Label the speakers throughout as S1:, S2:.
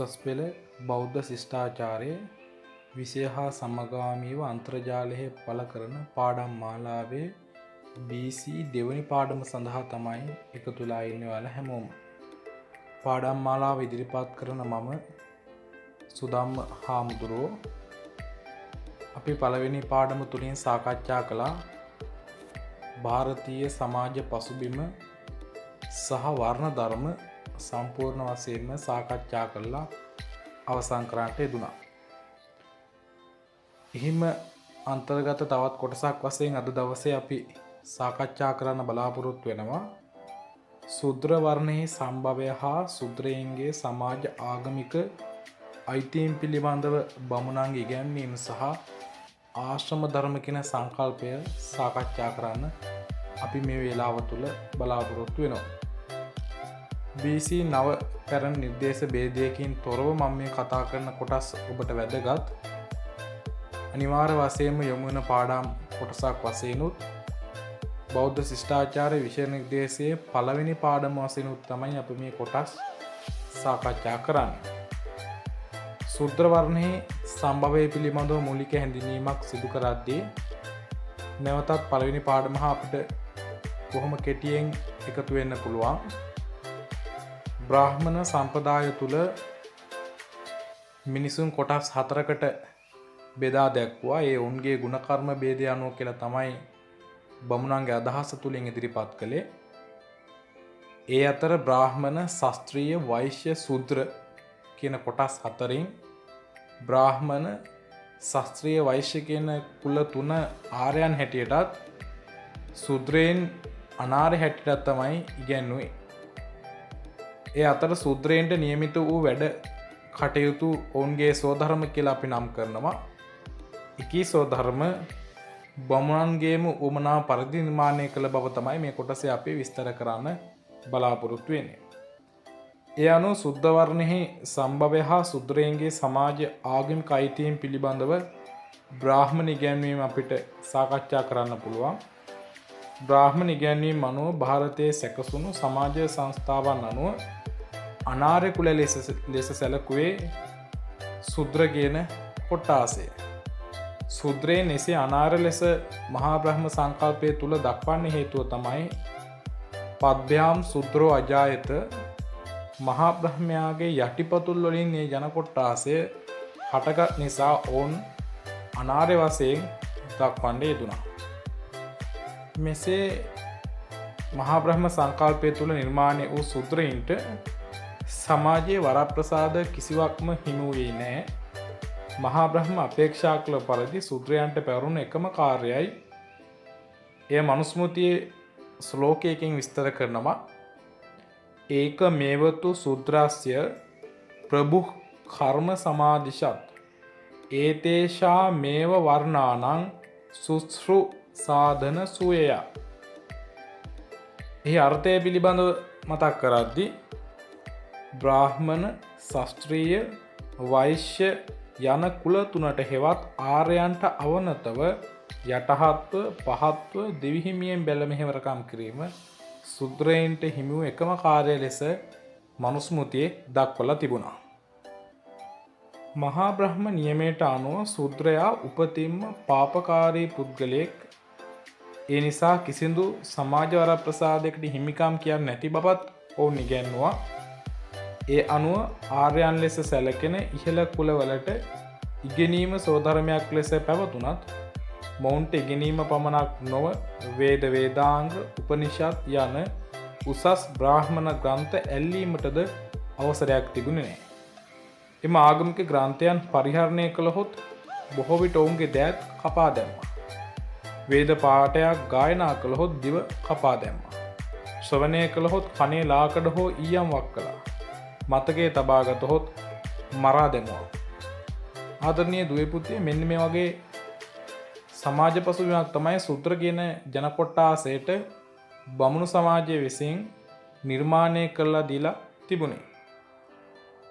S1: උසස් පෙළ බෞද්ධ ශිෂ්ටාචාරයේ විෂය හා සමගාමීව අන්තර්ජාලයේ පළ කරන පාඩම් මාලාවේ BC දෙවනි පාඩම සඳහා තමයි එකතු වෙලා ඉන්නේ ඔයාලා හැමෝම. පාඩම් මාලාව ඉදිරිපත් කරන මම සුදම්ම හාමුදුරුවෝ. අපි පළවෙනි පාඩම තුලින් සාකච්ඡා කළා ಭಾರತೀಯ සමාජ පසුබිම සහ වර්ණ ධර්ම සම්පූර්ණ වශයෙන්ම සාකච්ඡා කළා අවසන් කරන්නට යෙදුණා. එහිම අන්තර්ගත තවත් කොටසක් වශයෙන් අද දවසේ අපි සාකච්ඡා කරන්න බලාපොරොත්තු වෙනවා ශුද්‍ර වර්ණයේ සම්භවය හා ශුද්‍රයන්ගේ සමාජ ආගමික අයිතීන් පිළිබඳව බමුණන්ගේ ඉගැන්වීම සහ ආශ්‍රම ධර්ම කියන සංකල්පය සාකච්ඡා කරන්න අපි මේ වේලාව තුළ බලාපොරොත්තු වෙනවා. BC නව පැරණි නිර්දේශ භේදයකින් තොරව මම මේ කතා කරන කොටස් ඔබට වැදගත්. අනිවාර්ය වශයෙන්ම යොමු වෙන පාඩම් කොටසක් වශයෙන් උත් බෞද්ධ ශිෂ්ටාචාර විෂය නිර්දේශයේ පළවෙනි පාඩම වශයෙන් උත් තමයි අපි මේ කොටස් සාකච්ඡා කරන්නේ. ශුද්‍ර වර්ණයේ සම්භවය පිළිබඳව මූලික හැඳින්වීමක් සිදු කරද්දී නැවතත් පළවෙනි පාඩම හා අපිට කොහොම කෙටියෙන් එකතු වෙන්න පුළුවන්. බ්‍රාහ්මණ සම්ප්‍රදාය තුල මිනිසුන් කොටස් හතරකට බෙදා දැක්වුවා. ඒ උන්ගේ ගුණ කර්ම ભેදය අනුව කියලා තමයි බමුණන්ගේ අදහස තුලින් ඉදිරිපත් කළේ. ඒ අතර බ්‍රාහ්මණ, ශාස්ත්‍රීය, වෛශ්‍ය, ශූද්‍ර කියන කොටස් හතරෙන් බ්‍රාහ්මණ, ශාස්ත්‍රීය, වෛශ්‍ය කියන කුල තුන ආර්යයන් හැටියටත් ශූද්‍රයන් අනාර්ය හැටියටත් තමයි ඉගැන්වුවේ. ඒ අතර ශූද්‍රයන්ට නියමිත වූ වැඩ කටයුතු ඔවුන්ගේ ස්වධර්ම කියලා අපි නම් කරනවා. එකී ස්වධර්ම බමුණන්ගේම උමනා පරිදි නිර්මාණය කළ බව තමයි මේ කොටසේ අපි විස්තර කරන්න බලාපොරොත්තු වෙන්නේ. ඒ අනුව ශුද්ධ වර්ණෙහි සම්භවය හා ශුද්‍රයන්ගේ සමාජ ආගමික අයිතීන් පිළිබඳව බ්‍රාහ්මණ ඉගැන්වීම අපිට සාකච්ඡා කරන්න පුළුවන්. බ්‍රාහ්මණ ඉගැන්වීම අනුව ಭಾರತයේ සැකසුණු සමාජ සංස්ථාවන් අනුව අනාර්ය කුල ලෙස සැලකුවේ ශුද්‍ර කියන කොටාසය. ශුද්‍රයන් එසේ අනාර්ය ලෙස මහා බ්‍රහ්ම සංකල්පය තුල දක්වන්න හේතුව තමයි පබ්භ්‍යාම් ශුද්‍රෝ අජායත මහා බ්‍රහ්මයාගේ යටිපතුල් වලින් මේ ජන කොටාසය හටගත් නිසා ඔවුන් අනාර්ය වශයෙන් දක්වන්න යෙදුණා. මෙසේ මහා බ්‍රහ්ම සංකල්පය තුල නිර්මාණය වූ ශුද්‍රයින්ට සමාජයේ වරප්‍රසාද කිසිවක්ම හිමි වූයේ නැහැ. මහා බ්‍රහ්ම අපේක්ෂා කළ පරිදි ශුද්‍රයන්ට පැවරුණු එකම කාර්යයයි එය මනුස්මෘතියේ ශ්ලෝකයකින් විස්තර කරනවා. ඒක මේවතු ශුද්‍රස්ය ප්‍රභු කර්ම සමාදිශත් ඒතේෂා මේව වර්ණානං සුස්ෘ සාධන සුයය. එහි අර්ථය පිළිබඳව මතක් කරද්දී බ්‍රාහ්මණ, ශාස්ත්‍රීය, වෛශ්‍ය යන කුල තුනට හෙවත් ආර්යයන්ට අවනතව යටහත්ව පහත්ව දෙවිහිමියෙන් බැල මෙහෙවරකම් කිරීම ශුද්‍රයන්ට හිමි වූ එකම කාර්යය ලෙස මනුස්මෘතියේ දක්වලා තිබුණා. මහා බ්‍රහ්ම නියමයට අනුව ශුද්‍රයා උපතින්ම පාපකාරී පුද්ගලයෙක්. ඒ නිසා කිසිදු සමාජ වරප්‍රසාදයකට හිමිකම් කියන්නේ නැති බවත් ඔවුන් ඉගැන්වුවා. ඒ අනුව ආර්යයන් ලෙස සැලකෙන ඉහළ කුලවලට ඉගෙනීම සෝධර්මයක් ලෙස පැවතුනත් මොවුන්ට ඉගෙනීම පමණක් නොව වේද වේදාංග, උපනිෂද් යන උසස් බ්‍රාහ්මණ ග්‍රන්ථ ඇල්ලීමටද අවසරයක් තිබුණේ නැහැ. එම ආගමික ග්‍රන්ථයන් පරිහරණය කළහොත් බොහෝ විට ඔවුන්ගේ දෑත් කපා දැම්මා. වේද පාඨයක් ගායනා කළහොත් දිව කපා දැම්මා. ශ්‍රවණය කළහොත් කනේ ලාකඩ හෝ ඊයම් වක් කළා. මතකයේ තබාගතහොත් මරා දැමුවා. ආදරණීය දුවේ පුතේ, මෙන්න මේ වගේ සමාජ පසුබිමක් තමයි ශුද්‍ර කියන ජන කොටාසයට බමුණු සමාජයේ විසින් නිර්මාණය කළා දීලා තිබුණේ.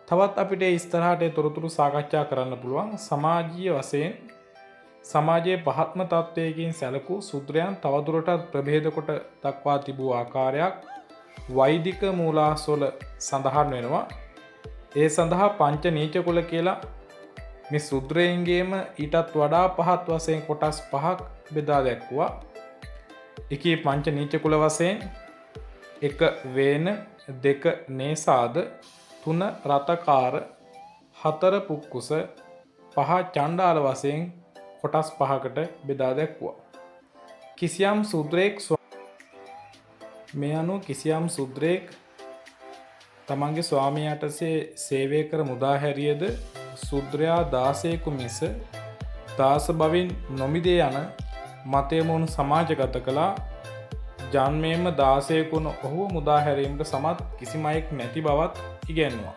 S1: තවත් අපිට ඉස්සරහට තොරතුරු සාකච්ඡා කරන්න පුළුවන්. සමාජීය වශයෙන් සමාජයේ පහත්ම තත්වයකින් සැලකූ ශුද්‍රයන් තවදුරටත් ප්‍රභේද කොට දක්වා තිබූ ආකාරයක් වෛදික මූලාශ්‍රවල සඳහන් වෙනවා. ඒ සඳහා පංච නීච කුල කියලා මේ සුද්‍රයන්ගේම ඊටත් වඩා පහත් වශයෙන් කොටස් 5ක් බෙදා දැක්වුවා. එකී පංච නීච කුල වශයෙන් 1 වේන, 2 නේසාද, 3 රතකාර, 4 පුක්කුස, 5 චණ්ඩාල වශයෙන් කොටස් 5කට බෙදා දැක්වුවා. කිසියම් සුද්‍රයෙක් මේ අනුව කිසියම් සුද්‍රයෙක් තමන්ගේ ස්වාමියාටසේ සේවය කර මුදා හැරියද සුද්‍රයා 16කු මිස දාස බවින් නොමිදේ යන මතයම වුණු සමාජගත කළා. ජන්මයෙන්ම 16කු වුණු ඔහුව මුදා හැරීමට සමත් කිසිම අයෙක් නැති බවත් ඉගැන්වුවා.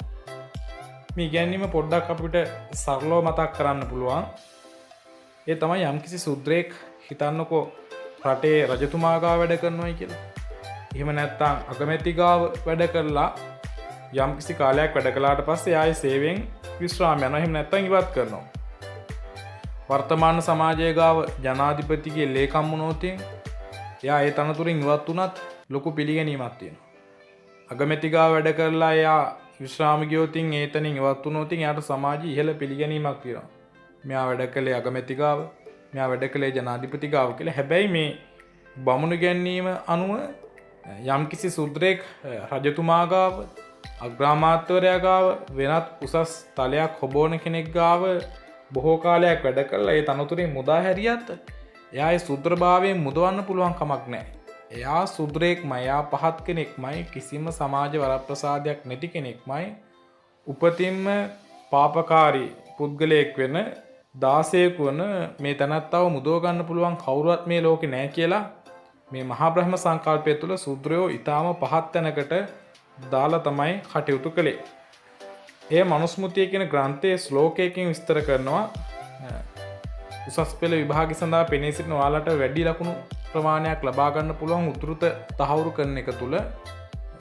S1: මේ ඉගැන්වීම පොඩ්ඩක් අපිට සරලව මතක් කරන්න පුළුවන්. ඒ තමයි යම්කිසි සුද්‍රයෙක් හිතන්නකෝ රටේ රජතුමා ගාව වැඩ කරනවායි කියලා. එහෙම නැත්නම් අගමැති ගාව වැඩ කරලා යම්කිසි කාලයක් වැඩ කළාට පස්සේ ආයේ සේවයෙන් විශ්‍රාම යනවා. එහෙම නැත්නම් ඉවත් කරනවා. වර්තමාන සමාජයේ ගාව ජනාධිපතිගේ ලේකම් වුණොත් එයා ඒ තනතුරින් ඉවත් වුණත් ලොකු පිළිගැනීමක් තියෙනවා. අගමැති ගාව වැඩ කරලා එයා විශ්‍රාම ගියොත් ඒතනින් ඉවත් වුණොත් එයාට සමාජයේ ඉහළ පිළිගැනීමක් තියෙනවා. මෙයා වැඩ කළේ අගමැති ගාව, මෙයා වැඩ කළේ ජනාධිපති ගාව කියලා. හැබැයි මේ බමුණු ගැන්වීම අනුව යම්කිසි සුද්‍රයෙක් රජතුමා ගාව, අග්‍රාමාත්‍යවරයා ගාව, වෙනත් උසස් තලයක් හොබෝන කෙනෙක් ගාව බොහෝ කාලයක් වැඩ කළා ඒ තනතුරින් මුදා හැරියත් එයා ඒ සුද්‍රභාවයෙන් මුදවන්න පුළුවන් කමක් නැහැ. එයා සුද්‍රයෙක්මයි, එයා පහත් කෙනෙක්මයි, කිසිම සමාජ වරප්‍රසාදයක් නැති කෙනෙක්මයි. උපතින්ම පාපකාරී පුද්ගලයෙක් වෙන 16ක වන මේ තනත්තව මුදව ගන්න පුළුවන් කවුරුවත් මේ ලෝකේ නැහැ කියලා මේ මහා බ්‍රහ්ම සංකල්පය තුළ සූත්‍රයෝ ඊටාම පහත් තැනකට දාලා තමයි කටයුතු කළේ. ඒ මනුස්මෘතිය කියන ග්‍රන්ථයේ ශ්ලෝකයකින් විස්තර කරනවා. උසස් පෙළ විභාගය සඳහා පෙනී සිටින ඔයාලට වැඩි ලකුණු ප්‍රමාණයක් ලබා ගන්න පුළුවන් උද්දෘත තහවුරු කරන එක තුළ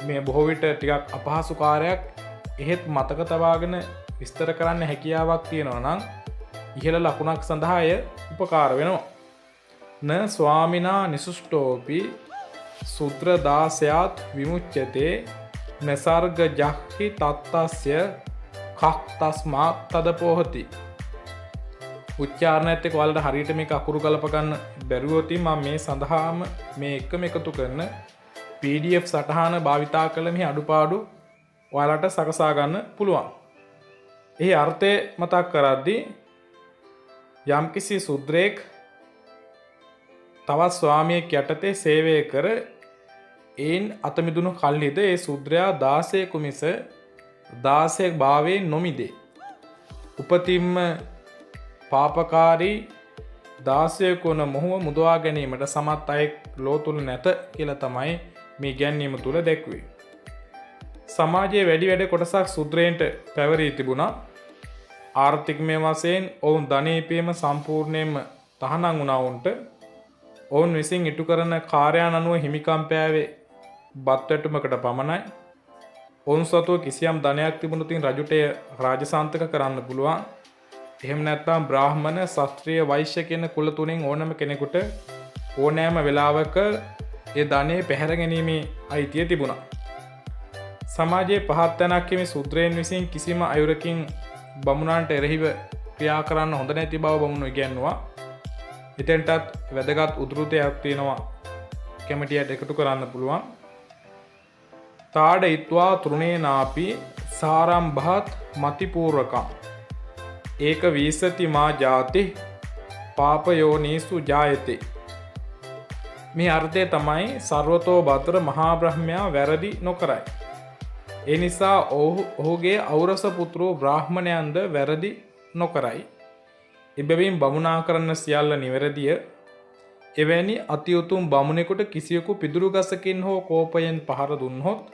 S1: මේ බොහෝ විට ටිකක් අපහසු කාර්යයක් එහෙත් මතක තබාගෙන විස්තර කරන්න හැකියාවක් තියෙනවා නම් ඉහළ ලකුණක් සඳහා එය උපකාර වෙනවා. න ස්වාමිනා නිසුෂ්ටෝපි සුත්‍ර දාසයාත් විමුච්ඡතේ නසර්ග ජහ්හි තත්තස්ය කක් තස්මා තදපෝහති. උච්චාරණයත් එක්ක ඔයාලට හරියට මේක අකුරු ගලප ගන්න බැරුවොත් මම මේ සඳහාම මේ එකම එකතු කරන PDF සටහන භාවිතා කළ මේ අඩුපාඩු ඔයාලට සකසා ගන්න පුළුවන්. එහි අර්ථය මතක් කරද්දී යම්කිසි සුද්‍රයෙක් තවත් ස්වාමියෙක් යටතේ සේවය කර එයින් අතමිදුණු කල්හිද ඒ සුද්‍රයා 16කු මිස 16 භාවයෙන් නොමිදේ. උපතින්ම පාපකාරී 16කු වන මොහුව මුදවා ගැනීමට සමත් අයෙක් ලෝ තුල නැත කියලා තමයි මේ ගැන්වීම තුල දැක්වේ. සමාජයේ වැඩි කොටසක් සුද්‍රයන්ට පැවරී තිබුණා. ආර්ථිකමය වශයෙන් ඔවුන් ධනීපීම සම්පූර්ණයෙන්ම තහනම් වුණා. ඔවුන් විසින් ඉටු කරන කාර්යයන් අනුව හිමිකම් පෑවේ බත් වැටුමකට පමණයි. ඔවුන් සතුව කිසියම් ධනයක් තිබුණොත් රජුට රාජසාන්තක කරන්න පුළුවන්. එහෙම නැත්නම් බ්‍රාහ්මණ, ශාස්ත්‍රීය, වෛශ්‍ය කියන කුල තුනෙන් ඕනම කෙනෙකුට ඕනෑම වෙලාවක ඒ ධනෙ පැහැර ගැනීමේ අයිතිය තිබුණා. සමාජයේ පහත් තැනක් හිමි සුද්‍රයන් විසින් කිසිම අයුරකින් බමුණන්ට එරෙහිව ක්‍රියා කරන්න හොඳ නැති බව බමුණු ඉගැන්වුවා. එතෙන්ටත් වැදගත් උද්ෘතයක් තියෙනවා කැමැටියට එකතු කරන්න පුළුවන්. තාඩයිත්වා තෘණේනාපි සාරම්භාත් මතිපූර්වකම් ඒක වීසති මා ජාති පාපයෝනීසු ජායතේ. මේ අර්ථය තමයි සර්වතෝ බතර මහා බ්‍රහ්මයා වැරදි නොකරයි. ඒ නිසා ඔහුගේ ඖරස පුත්‍රෝ බ්‍රාහ්මණයන්ද වැරදි නොකරයි. එබැවින් බමුණා කරන්න සියල්ල නිවැරදිය. එවැනි අති උතුම් බමුණෙකුට කිසියෙකු පිදුරු ගසකින් හෝ කෝපයෙන් පහර දුන්හොත්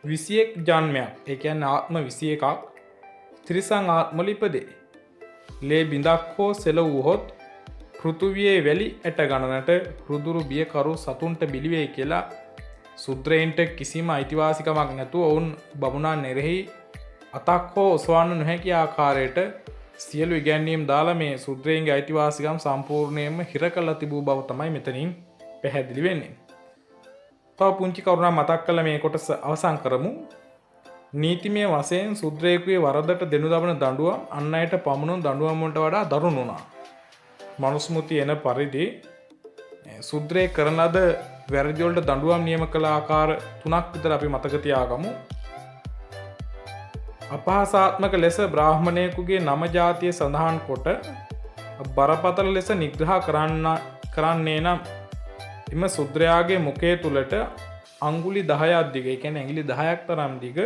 S1: 21 ජන්මයක්, ඒ කියන්නේ ආත්ම 21ක් ත්‍රිසං ආත්මවල ඉපදේ. ලේ බිඳක් හෝ සෙලවුවහොත් පෘථුවියේ වැලි ඇට ගණනට රුදුරු බියකරු සතුන්ට බිලිවේ කියලා සුද්‍රයන්ට කිසිම අයිතිවාසිකමක් නැතුව ඔවුන් බමුණන් එරෙහි අතක් හෝ ඔසවන්න නොහැකි ආකාරයට සියලු ඉගැන්වීම් දාලා මේ සුද්‍රයන්ගේ අයිතිවාසිකම් සම්පූර්ණයෙන්ම හිර කරලා තිබූ බව තමයි මෙතනින් පැහැදිලි වෙන්නේ. තව පුංචි කරුණක් මතක් කරලා මේ කොටස අවසන් කරමු. නීතිමය වශයෙන් සුද්‍රයෙකුගේ වරදට දෙනු ලබන දඬුවම් අන් අයට පමුණුන දඬුවම් වලට වඩා දරුණු වුණා. මනුස්මෘතිය එන පරිදි සුද්‍රයෙක් කරන ලද වැරදි වලට දඬුවම් නියම කළ ආකාර 3ක් විතර අපි මතක තියාගමු. අපහාසාත්මක ලෙස බ්‍රාහ්මණයෙකුගේ නම ජාතිය සඳහන් කොට බරපතල ලෙස නිග්‍රහ කරන්නේ නම් එම සුද්‍රයාගේ මුඛය තුලට අඟුලි 10ක් දිග, ඒ කියන්නේ ඇඟිලි 10ක් තරම් දිග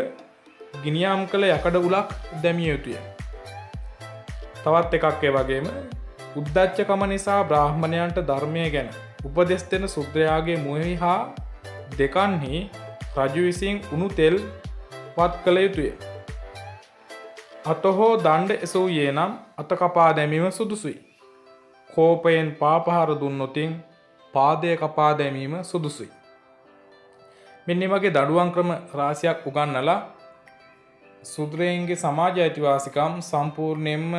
S1: ගිනියම් කළ යකඩ උලක් දැමිය යුතුය. තවත් එකක් ඒ වගේම උද්දච්චකම නිසා බ්‍රාහ්මණයන්ට ධර්මය ගැන උපදෙස් දෙන සුද්‍රයාගේ මුවෙහි හා දෙකන්හි රජු විසින් උණු තෙල් වත් කළ යුතුය. අතහෝ දණ්ඩ එසවුයේ නම් අත කපා දැමීම සුදුසුයි. කෝපයෙන් පාපහාර දුන්නොතින් පාදය කපා දැමීම සුදුසුයි. මෙන්න මේ වගේ දඬුවම් ක්‍රම රාශියක් උගන්වලා සුද්‍රයන්ගේ සමාජ අයිතිවාසිකම් සම්පූර්ණයෙන්ම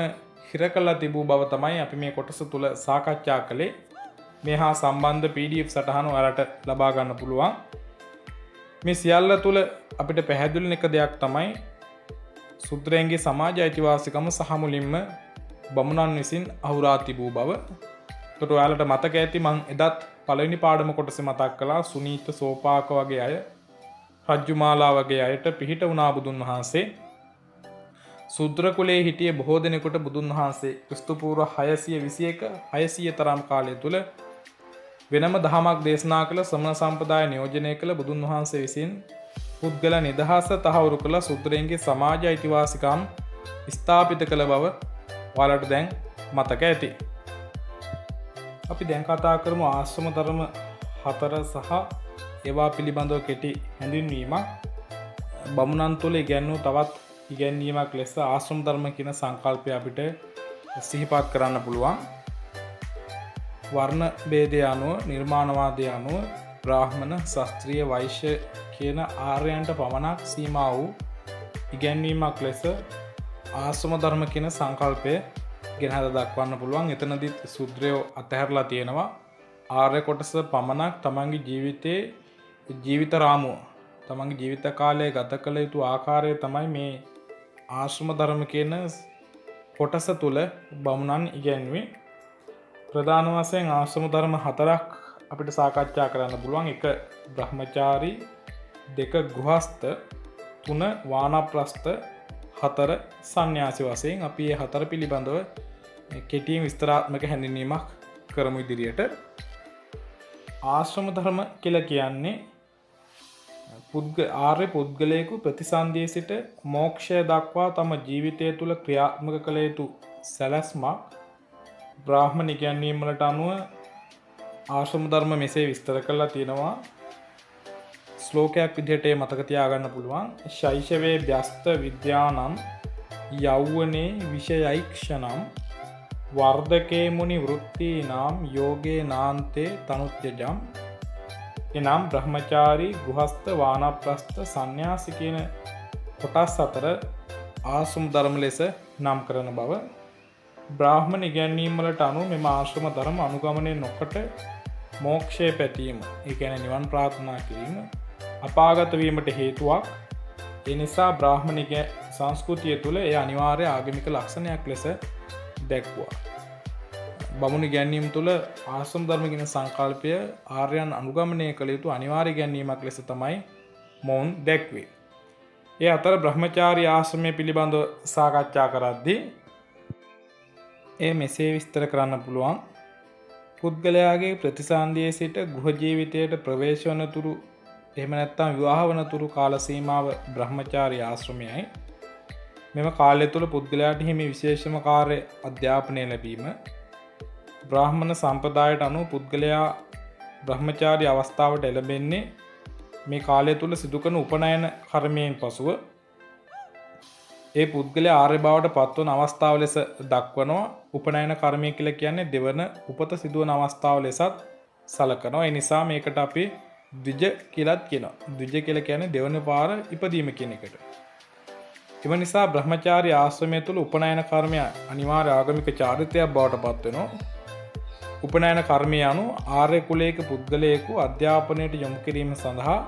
S1: හිර කළා තිබූ බව තමයි අපි මේ කොටස තුල සාකච්ඡා කළේ. මේ හා සම්බන්ධ PDF සටහන ඔයාලට ලබා ගන්න පුළුවන්. මේ සියල්ල තුල අපිට පැහැදිලි එක දෙයක් තමයි සුද්‍රයන්ගේ සමාජ අයිතිවාසිකම සහ මුලින්ම බමුණන් විසින් අහුරා තිබූ බව. ඒකට ඔයාලට මතක ඇති මං එදත් පළවෙනි පාඩම කොටසේ මතක් කළා සුනීත සෝපාක වගේ අය, රජ්ජුමාලා වගේ අයට පිහිට වුණා බුදුන් වහන්සේ. සුද්‍ර කුලයේ හිටියේ බොහෝ දෙනෙකුට බුදුන් වහන්සේ ක්‍රිස්තු පූර්ව 621 600 තරම් කාලය තුල වෙනම දහමක් දේශනා කළ සමන සම්ප්‍රදාය නියෝජනය කළ බුදුන් වහන්සේ විසින් පුද්ගල නිදහස තහවුරු කළ සුද්‍රයන්ගේ සමාජ අයිතිවාසිකම් ස්ථාපිත කළ බව ඔයාලට දැන් මතක ඇති. අපි දැන් කතා කරමු ආශ්‍රම ධර්ම 4 සහ ඒවා පිළිබඳව කෙටි හැඳින්වීමක්. බමුණන් තුළ ඉගැන්වූ තවත් ඉගැන්වීමක් ලෙස ආශ්‍රම ධර්ම කියන සංකල්පය අපිට සිහිපත් කරන්න පුළුවන්. වර්ණ භේදය අනුව, නිර්මාණවාදය අනුව බ්‍රාහ්මණ, ශාස්ත්‍රීය, වෛශ්‍ය කියන ආර්යයන්ට පමණක් සීමා වූ ඉගැන්වීමක් ලෙස ආශ්‍රම ධර්ම කියන සංකල්පය ගෙනහැර දක්වන්න පුළුවන්. එතනදිත් සුද්‍රයෝ අතහැරලා තියෙනවා. ආර්ය කොටස පමණක් තමන්ගේ ජීවිතයේ ජීවිත රාමුව, තමන්ගේ ජීවිත කාලය ගත කළ යුතු ආකාරය තමයි මේ ආශ්‍රම ධර්ම කියන කොටස තුල බමුණන් ඉගැන්වුවේ. ප්‍රධාන වශයෙන් ආශ්‍රම ධර්ම 4ක් අපිට සාකච්ඡා කරන්න පුළුවන්. 1 බ්‍රහ්මචාරී, 2 ගෘහස්ත, 3 වානප්‍රස්ත, 4 සන්න්‍යාසී වශයෙන් අපි මේ 4 පිළිබඳව කෙටියෙන් විස්තරාත්මක හැඳින්වීමක් කරමු ඉදිරියට. ආශ්‍රම ධර්ම කියලා කියන්නේ ආර්ය පුද්ගලයෙකු ප්‍රතිසන්දියේ සිට මෝක්ෂය දක්වා තම ජීවිතය තුළ ක්‍රියාත්මක කළ යුතු සැලැස්මක්. බ්‍රාහ්මණ ඉගැන්වීම් වලට අනුව ආශ්‍රම ධර්ම මෙසේ විස්තර කරලා තියෙනවා. ශ්ලෝකයක් විදිහට මතක තියාගන්න පුළුවන්. ශෛශවේ ව්‍යස්ත විද්‍යානම් යෞවනේ විෂයයික්ෂණම් වර්ධකේ මුනි වෘත්තීනාම් යෝගේ නාන්තේ තනුත්‍යජම්. එනම් බ්‍රහ්මචාරී, ගෘහස්ත, වානප්‍රස්ත, සන්න්‍යාසී කියන කොටස් 4 ආශ්‍රම ධර්ම ලෙස නම් කරන බව. බ්‍රාහ්මණ ඉගැන්වීම් වලට අනුව මෙම ආශ්‍රම ධර්ම අනුගමනය නොකොට මෝක්ෂය පැතීම, ඒ කියන්නේ නිවන් ප්‍රාර්ථනා කිරීම අපාගත වීමට හේතුවක්. ඒ නිසා බ්‍රාහ්මණික සංස්කෘතිය තුළ ඒ අනිවාර්ය ආගමික ලක්ෂණයක් ලෙස දැක්වුවා. බමුණු ඉගැන්වීම් තුළ ආශ්‍රම ධර්ම කියන සංකල්පය ආර්යයන් අනුගමනය කළ යුතු අනිවාර්ය ඉගැන්වීමක් ලෙස තමයි මොවුන් දැක්වේ. ඒ අතර බ්‍රහ්මචාරී ආශ්‍රමය පිළිබඳව සාකච්ඡා කරද්දී ඒ මෙසේ විස්තර කරන්න පුළුවන්. පුද්ගලයාගේ ප්‍රතිසන්දියේ සිට ගෘහ ජීවිතයට ප්‍රවේශ වන තුරු, එහෙම නැත්නම් විවාහ වන තුරු කාල සීමාව බ්‍රහ්මචාරී ආශ්‍රමයයි. මෙම කාලය තුළ පුද්ගලයාට හිමි විශේෂම කාර්ය අධ්‍යාපනය ලැබීම. බ්‍රාහ්මණ සම්ප්‍රදායට අනුව පුද්ගලයා බ්‍රහ්මචාරී අවස්ථාවට එළඹෙන්නේ මේ කාලය තුළ සිදු කරන උපනයන කර්මයෙන් පසුව. ඒ පුද්ගලයා ආර්ය බවට පත්වන අවස්ථාව ලෙස දක්වනවා. උපනයන කර්මය කියලා කියන්නේ දෙවන උපත සිදුවන අවස්ථාව ලෙසත් සලකනවා. ඒ නිසා මේකට අපි ද්විජ කියලාත් කියනවා. ද්විජ කියලා කියන්නේ දෙවන පාර ඉපදීම කියන එකට. එම නිසා බ්‍රහ්මචාරී ආශ්‍රමය තුළ උපනයන කර්මය අනිවාර්ය ආගමික චාරිත්‍රයක් බවට පත් වෙනවා. උපනයන කර්මය අනුව ආර්ය කුලයක පුද්ගලයෙකු අධ්‍යාපනයට යොමු කිරීම සඳහා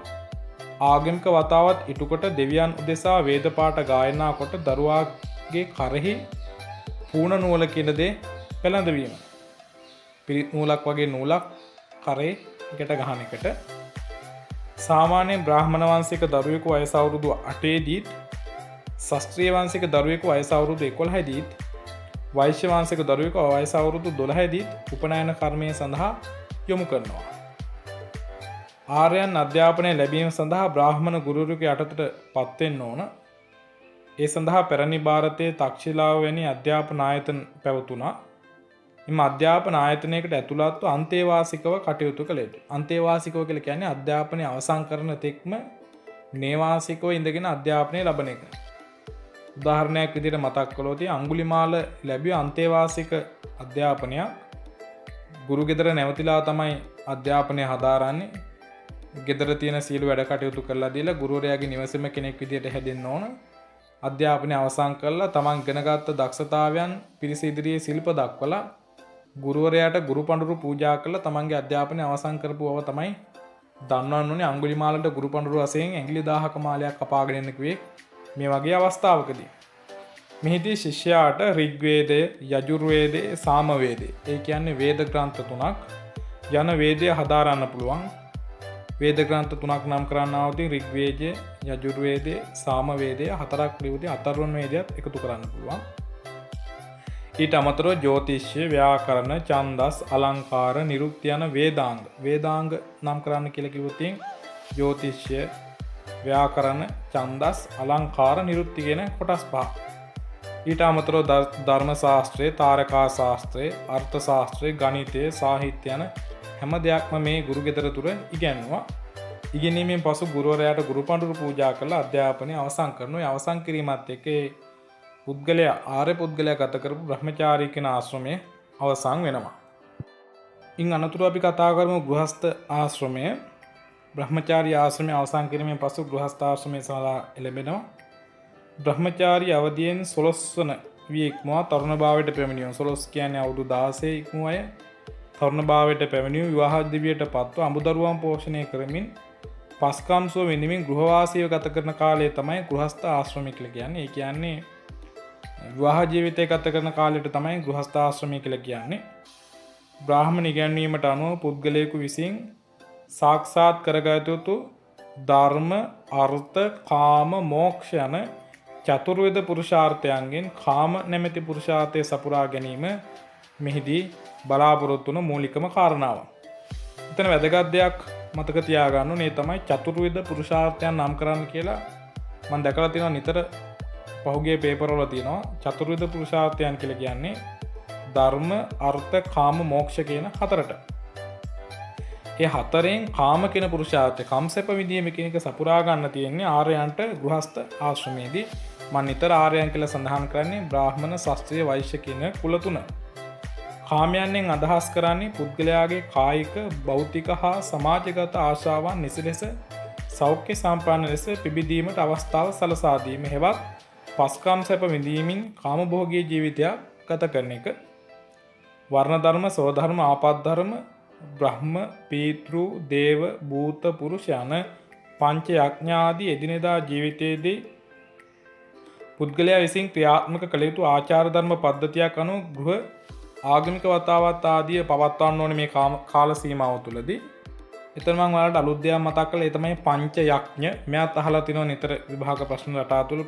S1: ආගමික වතාවත් ඉටුකොට දෙවියන් උදෙසා වේද පාඨ ගායනා කොට දරුවාගේ කරෙහි පූර්ණ නූල කියන දේ පෙළඳවීම. පිරිත් නූලක් වගේ නූලක් කරේ එකට ගහන එකට සාමාන්‍යයෙන් බ්‍රාහ්මණ වංශික දරුවෙකු වයස අවුරුදු 8 දීත් ශාස්ත්‍රීය වංශික දරුවෙකු වයස අවුරුදු 11 දීත් වෛශ්‍ය වංශික දරුවෙකු වයස අවුරුදු 12 දීත් උපනයන කර්මය සඳහා යොමු කරනවා. ආර්යයන් අධ්‍යාපනය ලැබීම සඳහා බ්‍රාහ්මණ ගුරුවරයෙකු යටතට පත් වෙන්න ඕන. ඒ සඳහා පැරණි ಭಾರತයේ තක්ෂිලාව වැනි අධ්‍යාපන ආයතන පැවතුණා. එම අධ්‍යාපන ආයතනයකට ඇතුළත්ව අන්තේවාසිකව කටයුතු කළ යුතුයි. අන්තේවාසිකව කියලා කියන්නේ අධ්‍යාපනය අවසන් කරන තෙක්ම නේවාසිකව ඉඳගෙන අධ්‍යාපනය ලබන එක. උදාහරණයක් විදිහට මතක් කළොත් අඟුලිමාල ලැබිය අන්තේවාසික අධ්‍යාපනයක්. ගුරු ගෙදර නැවතිලා තමයි අධ්‍යාපනය හදාරන්නේ. ගෙදර තියෙන සියලු වැඩ කටයුතු කරලා දීලා ගුරුවරයාගේ නිවසේම කෙනෙක් විදිහට හැදෙන්න ඕන. අධ්‍යාපනය අවසන් කරලා තමන් ඉගෙනගත්ත දක්ෂතාවයන් පිරිස ඉදිරියේ ශිල්ප දක්වලා ගුරුවරයාට ගුරු පඬුරු පූජා කරලා තමන්ගේ අධ්‍යාපනය අවසන් කරපු බව තමයි දන්වන්න ඕනේ. අඟුලිමාලට ගුරු පඬුරු වශයෙන් ඇඟිලි 1000ක මාලයක් කපාගෙන එන්න කිව්වේ මේ වගේ අවස්ථාවකදී. මෙහිදී ශිෂ්‍යයාට ඍග්වේදය, යජුර්වේදය, සාමවේදය, ඒ කියන්නේ වේද ග්‍රන්ථ 3ක් යන වේදය හදාරන්න පුළුවන්. වේද ග්‍රන්ථ 3ක් නම් කරන්න આવදී ඍග්වේදය, යජුර්වේදය, සාමවේදය, 4ක් ලියුදී අතර්වණ වේදයත් එකතු කරන්න පුළුවන්. ඊට අමතරව ජ්‍යොතිෂ්‍ය, ව්‍යාකරණ, ඡන්දස්, අලංකාර, නිරුක්ති යන වේදාංග. වේදාංග නම් කරන්න කියලා කිව්වොත් ජ්‍යොතිෂ්‍ය, ව්‍යාකරණ, ඡන්දස්, අලංකාර, නිරුක්ති කියන කොටස් පහ. ඊට අමතරව ධර්ම ශාස්ත්‍රය, තාරකා ශාස්ත්‍රය, අර්ථ ශාස්ත්‍රය, ගණිතය, සාහිත්‍ය යන හැම දෙයක්ම මේ ගුරු ගෙදර තුර ඉගෙනුවා. ඉගෙනීමෙන් පසු ගුරුවරයාට ගුරු පඬුරු පූජා කරලා අධ්‍යාපනය අවසන් කරනවා. ඒ අවසන් කිරීමත් එක්ක පුද්ගලයා ආර්ය පුද්ගලයා ගත කරපු බ්‍රහ්මචාරී කියන ආශ්‍රමය අවසන් වෙනවා. ඉන් අනතුරු අපි කතා කරමු ගෘහස්ත ආශ්‍රමය. බ්‍රහ්මචාරී ආශ්‍රමය අවසන් කිරීමෙන් පසු ගෘහස්ත ආශ්‍රමය සඳහා එළඹෙනවා. බ්‍රහ්මචාරී අවදියෙන් 12 වන වී ඉක්මවා තරුණ භාවයට පැමිණියෝ. 12 කියන්නේ අවුරුදු 16 ඉක්මව අය තරුණ භාවයට පැමිණියෝ විවාහ දිවියට පත්ව අමුදරුවන් පෝෂණය කරමින් පස්කම්සෝ වෙනමින් ගෘහවාසීව ගත කරන කාලය තමයි ගෘහස්ත ආශ්‍රමය කියලා කියන්නේ. ඒ කියන්නේ විවාහ ජීවිතය ගත කරන කාලයට තමයි ගෘහස්ත ආශ්‍රමය කියලා කියන්නේ. බ්‍රාහ්මණ ඉගැන්වීමට අනුව පුද්ගලයෙකු විසින් සාක්ෂාත් කරගත යුතු ධර්ම, අර්ථ, කාම, මොක්ෂ යන චතුර්විධ පුරුෂාර්ථයන්ගෙන් කාම නැමැති පුරුෂාර්ථය සපුරා ගැනීම මෙහිදී බලාපොරොත්තු වන මූලිකම කාරණාව. එතන වැදගත් දෙයක් මතක තියාගන්න ඕනේ තමයි චතුර්විධ පුරුෂාර්ථයන් නම් කරන්න කියලා මම දැකලා තියෙනවා නිතර පහුගිය පේපර් වල තියෙනවා. චතුර්විධ පුරුෂාර්ථයන් කියලා කියන්නේ ධර්ම, අර්ථ, කාම, මොක්ෂ කියන හතරට. ඒ හතරෙන් කාම කියන පුරුෂාර්ථය කම්සප විදීම කියන එක සපුරා ගන්න තියෙන්නේ ආර්යයන්ට ගෘහස්ත ආශ්‍රමයේදී. මම නිතර ආර්යයන් කියලා සඳහන් කරන්නේ බ්‍රාහ්මණ, ශාස්ත්‍රීය, වෛශ්‍ය කියන කුල තුන. කාමයන්ෙන් අදහස් කරන්නේ පුද්ගලයාගේ කායික, භෞතික හා සමාජගත ආශාවන් නිසි ලෙස සෞඛ්‍ය සම්පන්න ලෙස පිබිදීමට අවස්ථාව සලසා දීම හෙවත් පස්කම් සැප විඳීමින් කාමභෝගී ජීවිතයක් ගත කරන එක. වර්ණ ධර්ම, සෝධර්ම, ආපත් ධර්ම, බ්‍රහ්ම, පීතෘ, දේව, භූත, පුරුෂ යන පංච යඥාදී එදිනෙදා ජීවිතයේදී පුද්ගලයා විසින් ක්‍රියාත්මක කළ යුතු ආචාර ධර්ම පද්ධතියක් අනුව ගෘහ ආගමික වතාවත් ආදිය පවත්වන්න ඕනේ මේ කාල සීමාව තුළදී. එතන මම ඔයාලට අලුත් දෙයක් මතක් කළා. ඒ තමයි පංච යඥ. මෙයාත් අහලා තිනවා නිතර විභාග ප්‍රශ්න රටා තුළ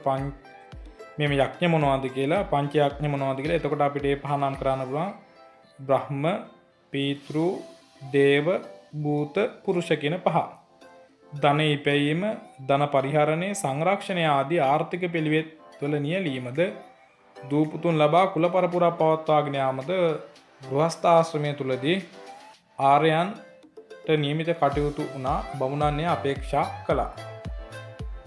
S1: මේ යඥ මොනවද කියලා, පංච යඥ මොනවද කියලා. එතකොට අපිට මේ පහ නම් කරන්න පුළුවන්. බ්‍රහ්ම, පීතෘ, දේව, භූත, පුරුෂ කියන පහ. ධන ඉපැයීම, ධන පරිහරණය, සංරක්ෂණය ආදී ආර්ථික පිළිවෙත් වල නියැලීමද, දූපුතුන් ලබා කුල පරපුරා පවත්වාගෙන යාමද ගෘහස්ත ආශ්‍රමය තුලදී ආර්යයන්ට නියමිත කටයුතු වුණා. බමුණන්නේ අපේක්ෂා කළා.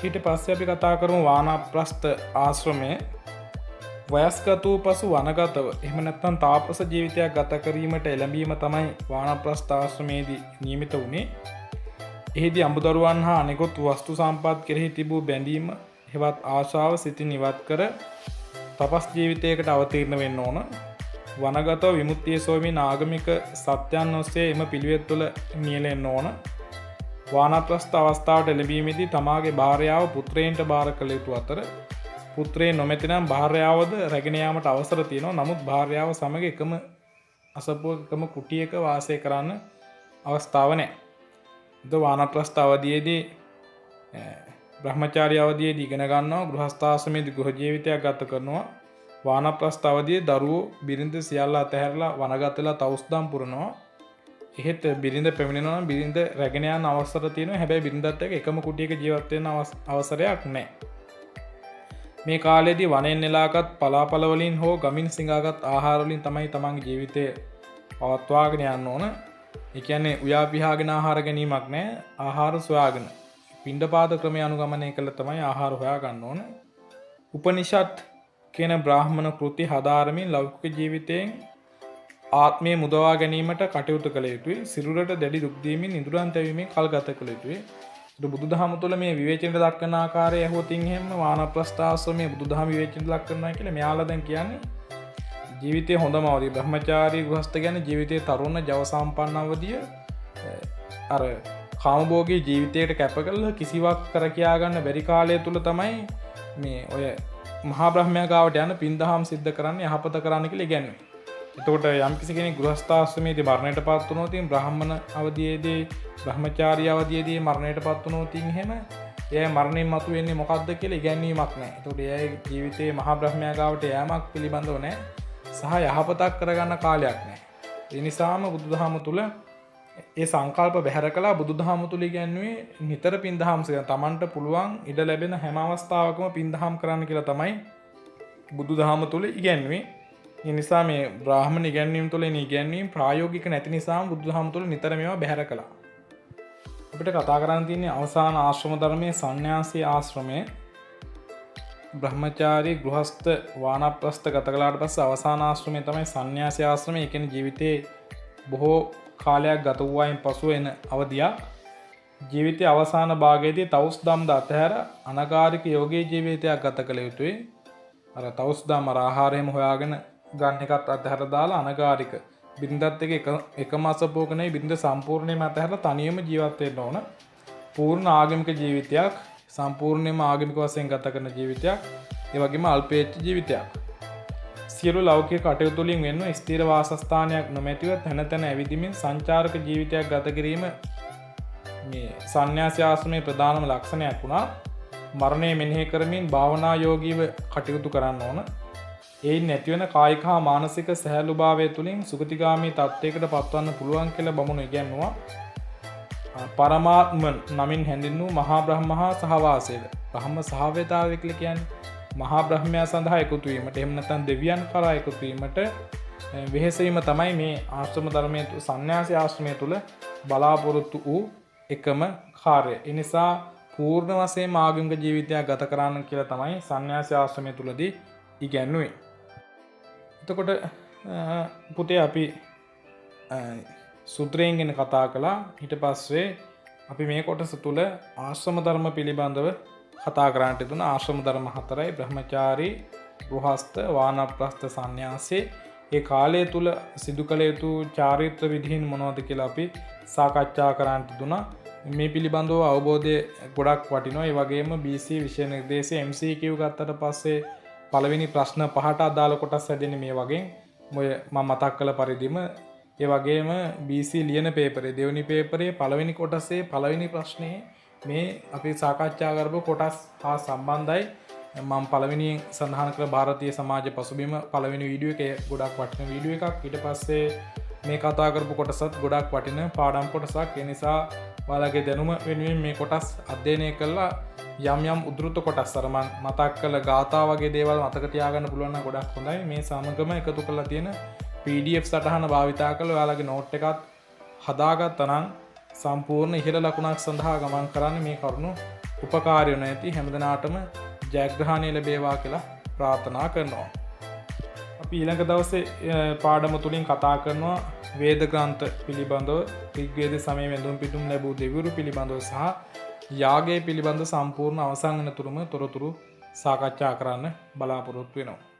S1: ඊට පස්සේ අපි කතා කරමු වානප්‍රස්ත ආශ්‍රමය. වයස්ගත වූ පසු වනගතව එහෙම නැත්නම් තාපස ජීවිතයක් ගත කිරීමට එළඹීම තමයි වානප්‍රස්ත ආශ්‍රමයේදී නියමිත වුණේ. එහිදී අඹදරුවන් හා අනෙකුත් වස්තු සම්පත් කෙරෙහි තිබූ බැඳීම හෙවත් ආශාව සිතින් ඉවත් කර තපස් ජීවිතයකට අවතීර්ණ වෙන්න ඕන. වනගතව විමුක්තිය සොයමින් ආගමික සත්‍යයන් ඔස්සේ එම පිළිවෙත් තුළ නියැලෙන්න ඕන. වානප්‍රස්ථ අවස්ථාවට එළඹීමේදී තමාගේ භාර්යාව පුත්‍රයන්ට බාර කළ යුතු අතර පුත්‍රය නොමැති නම් භාර්යාවද රැගෙන යාමට අවසර තියෙනවා. නමුත් භාර්යාව සමග එකම අසපුවක එකම කුටියක වාසය කරන්න අවස්ථාව නැහැ. වානප්‍රස්ථ අවධියේදී බ්‍රහ්මචාරී අවධියේදී ඉගෙන ගන්නවා. ගෘහස්ථාශ්‍රමයේදී ගෘහ ජීවිතයක් ගත කරනවා. වානප්‍රස්ථ අවධියේ දරුවෝ බිරිඳ සියල්ල අතහැරලා වනගත වෙලා තවුස්දම් පුරනවා. එහෙත් බිරිඳ පැමිණෙනවා නම් බිරිඳ රැගෙන යන අවසර තියෙනවා. හැබැයි බිරිඳත් එක්ක එකම කුටියක ජීවත් වෙන්න අවසරයක් නැහැ. මේ කාලයේදී වනයෙන් නෙලාගත් පලාපල වලින් හෝ ගමින් සිඟාගත් ආහාර වලින් තමයි තමන්ගේ ජීවිතය පවත්වාගෙන යන්න ඕන. ඒ කියන්නේ උයා පිහාගෙන ආහාර ගැනීමක් නැහැ. ආහාර සොයාගෙන පිණ්ඩපාත ක්‍රමය අනුගමනය කළ තමයි ආහාර හොයා ගන්න ඕන. උපනිෂද් කියන බ්‍රාහ්මණ කෘති හදාරමින් ලෞකික ජීවිතයෙන් ආත්මය මුදවා ගැනීමට කටයුතු කළ යුතුයි. සිරුරට දැඩි දුක් දීමින් ඉඳුරන් තැවීමෙන් කල් ගත කළ යුතුයි. බුදුදහම තුළ මේ විවේචනයට දක්වන ආකාරය ඇහුවොතින් එහෙම වානප්‍රස්ථ ආශ්‍රමයේ බුදුදහම විවේචනයට ලක් කරනවා කියලා මෙයාලා දැන් කියන්නේ ජීවිතයේ හොඳම අවධිය. බ්‍රහ්මචාරී ගෘහස්ත කියන්නේ ජීවිතයේ තරුණ ජව සම්පන්න අවධිය. අර කාමභෝගී ජීවිතයට කැප කරලා කිසිවක් කර කියා ගන්න බැරි කාලය තුල තමයි මේ ඔය මහා බ්‍රහ්මයා ගාවට යන පින්දහම් සිද්ධ කරන්න යහපත කරන්න කියලා ඉගැන්වෙන්නේ. එතකොට යම් කිසි කෙනෙක් ගෘහස්ථාශ්‍රමයේදී මරණයටපත් වුණොත් බ්‍රාහ්මණ අවධියේදී බ්‍රහ්මචාරී අවධියේදී මරණයටපත් වුණොත් එහෙම එයා මරණයෙන් මතු වෙන්නේ මොකද්ද කියලා ඉගැන්වීමක් නැහැ. එතකොට එයාගේ ජීවිතයේ මහා බ්‍රහ්මයා ගාවට යෑමක් පිළිබඳව නැහැ. සහ යහපතක් කරගන්න කාලයක් නැහැ. ඒ නිසාම බුදුදහම තුල ඒ සංකල්ප බැහැර කළා. බුදුදහම තුල ඉගැන්වුවේ නිතර පින්දහම් කරන තමන්ට පුළුවන් ඉඩ ලැබෙන හැම අවස්ථාවකම පින්දහම් කරන්න කියලා තමයි බුදුදහම තුල ඉගැන්වුවේ. ඒ නිසා මේ බ්‍රාහ්මණ ඉගැන්වීම් තුළ එන ඉගැන්වීම් ප්‍රායෝගික නැති නිසා බුදුදහම තුළ නිතර මේවා බැහැර කළා. අපිට කතා කරන්න තියෙන්නේ අවසාන ආශ්‍රම ධර්මයේ සන්න්‍යාසී ආශ්‍රමය. බ්‍රහ්මචාරී ගෘහස්ත වානප්‍රස්ථ ගත කළාට පස්සේ අවසාන ආශ්‍රමය තමයි සන්න්‍යාසී ආශ්‍රමය. ඒ කියන්නේ ජීවිතේ බොහෝ කාලයක් ගත වූායින් පසු එන අවධියක්. ජීවිතයේ අවසාන භාගයේදී තවුස්දම් අතහැර අනගාരിക යෝගී ජීවිතයක් ගත කළ යුතුයි. අර තවුස්දම් ආහාරයෙන් හොයාගෙන ගන්න එකත් අතහැර දාලා අනගාരിക බිරිඳත් එක්ක එකම අසපුවක නෙවෙයි බිරිඳ සම්පූර්ණයෙන්ම අතහැරලා තනියම ජීවත් වෙන්න ඕන. පූර්ණ ආගමික ජීවිතයක්, සම්පූර්ණයෙන්ම ආගමික වශයෙන් ගත කරන ජීවිතයක්, ඒ වගේම අල්පේච්ඡ ජීවිතයක්. සියලු ලෞකික කටයුතු වලින් වෙන්න ස්ථිර වාසස්ථානයක් නොමැතිව තැන තැන ඇවිදිමින් සංචාරක ජීවිතයක් ගත කිරීම මේ සන්න්‍යාසී ආශ්‍රමයේ ප්‍රධානම ලක්ෂණයක් වුණා. මරණය මෙනෙහි කරමින් භාවනා යෝගීව කටයුතු කරන්න ඕන. එයින් නැතිවන කායික හා මානසික සැහැල්ලුභාවය තුළින් සුගතිගාමී තත්ත්වයකට පත්වන්න පුළුවන් කියලා බමුණු ඉගැන්වුවා. පරමාත්මන් නමින් හැඳින්වූ මහා බ්‍රහ්ම හා සහවාසයද බ්‍රහ්ම සහවේතාවය කියලා කියන්නේ මහා බ්‍රහ්මයා සඳහා එකතු වීමට එහෙම නැත්නම් දෙවියන් කරා එකතු වීමට වෙහෙස වීම තමයි මේ ආශ්‍රම ධර්මයේ සන්න්‍යාසී ආශ්‍රමය තුල බලාපොරොත්තු වූ එකම කාර්යය. ඒ නිසා පූර්ණ වශයෙන් ආගමික ජීවිතයක් ගත කරන්න කියලා තමයි සන්න්‍යාසී ආශ්‍රමය තුලදී ඉගැන්වුවේ. එතකොට පුතේ අපි සූත්‍රයෙන් ගැන කතා කළා. ඊට පස්සේ අපි මේ කොටස තුල ආශ්‍රම ධර්ම පිළිබඳව කතා කරන්නට දුන ආශ්‍රම ධර්ම 4යි බ්‍රහ්මචාරී ගෘහස්ත වානප්‍රස්ථ සන්න්‍යාසී. ඒ කාලය තුල සිදු කළ යුතු චාරිත්‍ර විධීන් මොනවද කියලා අපි සාකච්ඡා කරන්නට දුනා. මේ පිළිබඳව අවබෝධය ගොඩක් වටිනවා. ඒ වගේම BC විෂය නිර්දේශයේ MCQ ගත්තට පස්සේ පළවෙනි ප්‍රශ්න 5ට අදාළ කොටස් හැදෙන්නේ මේ වගේ. ඔය මම මතක් කළ පරිදිම ඒ වගේම BC ලියන පේපරේ දෙවෙනි පේපරේ පළවෙනි කොටසේ පළවෙනි ප්‍රශ්නේ මේ අපි සාකච්ඡා කරපු කොටස් හා සම්බන්ධයි. මම පළවෙනියෙන් සඳහන් කළ ಭಾರತೀಯ සමාජ පසුබිම පළවෙනි වීඩියෝ එකේ ගොඩක් වටින වීඩියෝ එකක්. ඊට පස්සේ මේ කතා කරපු කොටසත් ගොඩක් වටින පාඩම් කොටසක්. ඒ නිසා ඔයාලගේ දැනුම වෙනුවෙන් මේ කොටස් අධ්‍යයනය කළා යම් උද්ෘත කොටස් අර මම මතක් කළ ගාථා වගේ දේවල් මතක තියාගන්න පුළුවන් නම් ගොඩක් හොඳයි. මේ සමගම එකතු කරලා තියෙන PDF සටහන භාවිතා කරලා ඔයාලගේ නෝට් එකත් හදාගත්තා නම් සම්පූර්ණ ඉහළ ලකුණක් සඳහා ගමන් කරන්න මේ කරුණු උපකාරී වෙන ඇති. හැමදෙනාටම ජයග්‍රහණය ලැබේවා කියලා ප්‍රාර්ථනා කරනවා. අපි ඊළඟ දවසේ පාඩම තුලින් කතා කරනවා වේද ග්‍රන්ථ පිළිබඳව, ඍග්වේද සමයේ වැඳුම් පිටුම් ලැබූ දෙවිවරු පිළිබඳව සහ යාගය පිළිබඳ සම්පූර්ණ අවසන් වෙන තුරුම තොරතුරු සාකච්ඡා කරන්න බලාපොරොත්තු වෙනවා.